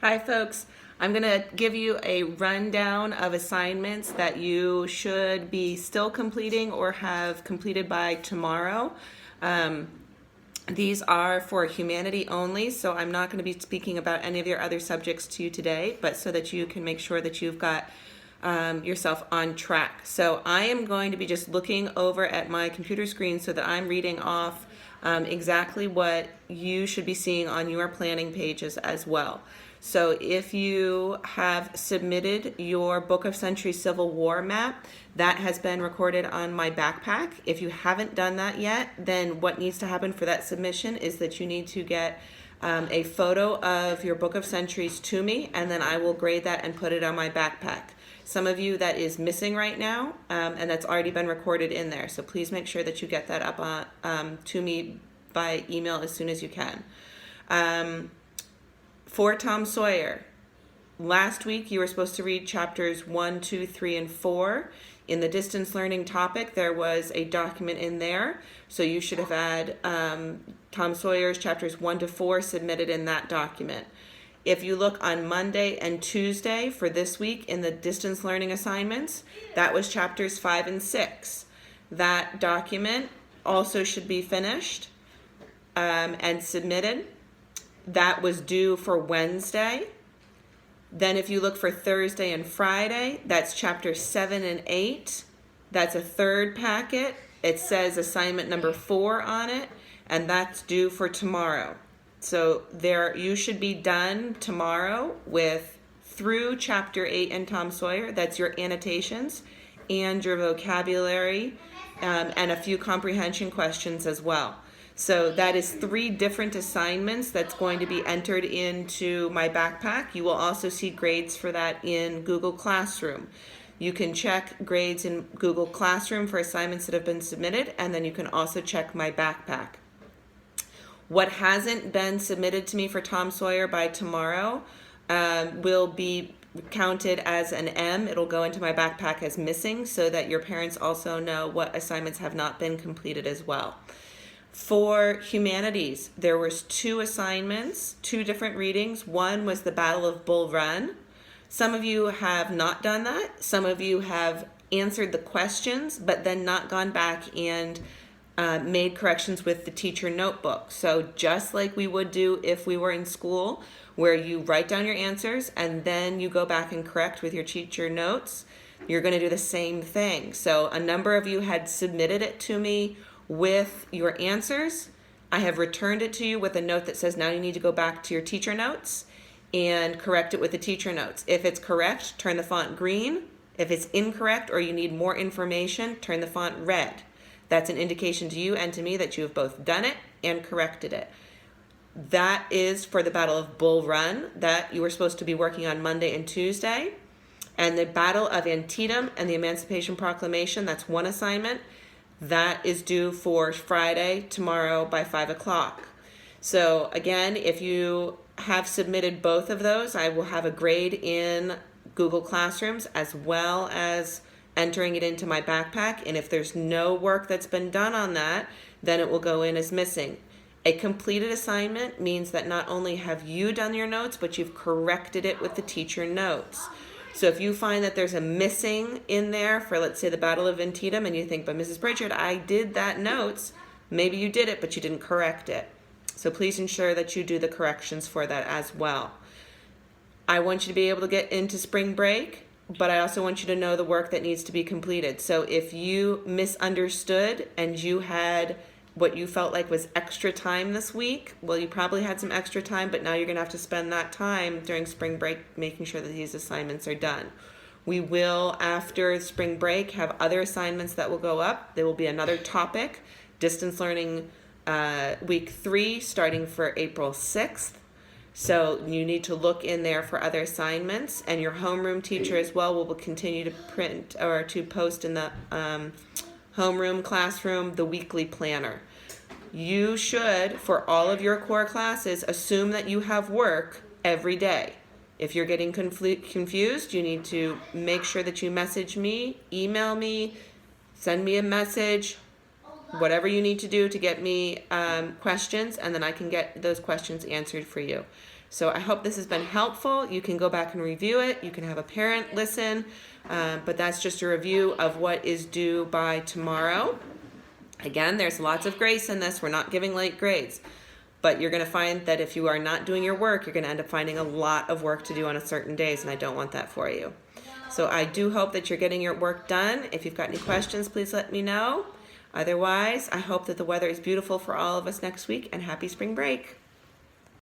Hi folks, I'm going to give you a rundown of assignments that you should be still completing or have completed by tomorrow. These are for humanity only, so I'm not going to be speaking about any of your other subjects to you today, but so that you can make sure that you've got yourself on track. So I am going to be just looking over at my computer screen so that I'm reading off exactly what you should be seeing on your planning pages as well. So if you have submitted your Book of Century Civil War map, that has been recorded on my backpack. If you haven't done that yet, then what needs to happen for that submission is that you need to get a photo of your Book of Centuries to me, and then I will grade that and put it on my backpack. Some of you that is missing right now, and that's already been recorded in there. So please make sure that you get that up to me by email as soon as you can. For Tom Sawyer, last week you were supposed to read chapters 1, 2, 3, and 4. In the distance learning topic, there was a document in there. So you should have had Tom Sawyer's chapters 1 to 4 submitted in that document. If you look on Monday and Tuesday for this week in the distance learning assignments, that was chapters 5 and 6. That document also should be finished and submitted. That was due for Wednesday. Then if you look for Thursday and Friday, that's chapter 7 and 8. That's a third packet. It says assignment number 4 on it, and that's due for tomorrow. So you should be done tomorrow through chapter 8 in Tom Sawyer. That's your annotations and your vocabulary and a few comprehension questions as well. So that is 3 different assignments that's going to be entered into my backpack. You will also see grades for that in Google Classroom. You can check grades in Google Classroom for assignments that have been submitted, and then you can also check my backpack. What hasn't been submitted to me for Tom Sawyer by tomorrow will be counted as an M. It'll go into my backpack as missing so that your parents also know what assignments have not been completed as well. For Humanities, there was 2 assignments, 2 different readings. One was the Battle of Bull Run. Some of you have not done that. Some of you have answered the questions, but then not gone back and made corrections with the teacher notebook. So just like we would do if we were in school, where you write down your answers and then you go back and correct with your teacher notes, you're going to do the same thing. So a number of you had submitted it to me with your answers. I have returned it to you with a note that says now you need to go back to your teacher notes and correct it with the teacher notes. If it's correct, turn the font green. If it's incorrect or you need more information, turn the font red. That's an indication to you and to me that you have both done it and corrected it. That is for the Battle of Bull Run that you were supposed to be working on Monday and Tuesday. And the Battle of Antietam and the Emancipation Proclamation, that's one assignment. That is due for Friday, tomorrow by 5 o'clock. So again, if you have submitted both of those, I will have a grade in Google Classrooms as well as entering it into my backpack. And if there's no work that's been done on that, then it will go in as missing. A completed assignment means that not only have you done your notes, but you've corrected it with the teacher notes. So if you find that there's a missing in there for, let's say, the Battle of Antietam, and you think, but Mrs. Pritchard, I did that notes, maybe you did it, but you didn't correct it. So please ensure that you do the corrections for that as well. I want you to be able to get into spring break, but I also want you to know the work that needs to be completed. So if you misunderstood and you had what you felt like was extra time this week, well, you probably had some extra time, but now you're going to have to spend that time during spring break making sure that these assignments are done. We will, after spring break, have other assignments that will go up. There will be another topic, distance learning week 3, starting for April 6th. So you need to look in there for other assignments, and your homeroom teacher as well will continue to print or to post in the homeroom classroom the weekly planner. You should, for all of your core classes, assume that you have work every day. If you're getting confused, you need to make sure that you message me, email me, send me a message, whatever you need to do to get me questions, and then I can get those questions answered for you. So I hope this has been helpful. You can go back and review it. You can have a parent listen, but that's just a review of what is due by tomorrow. Again, there's lots of grace in this. We're not giving late grades. But you're going to find that if you are not doing your work, you're going to end up finding a lot of work to do on certain days, and I don't want that for you. So I do hope that you're getting your work done. If you've got any questions, please let me know. Otherwise, I hope that the weather is beautiful for all of us next week, and happy spring break.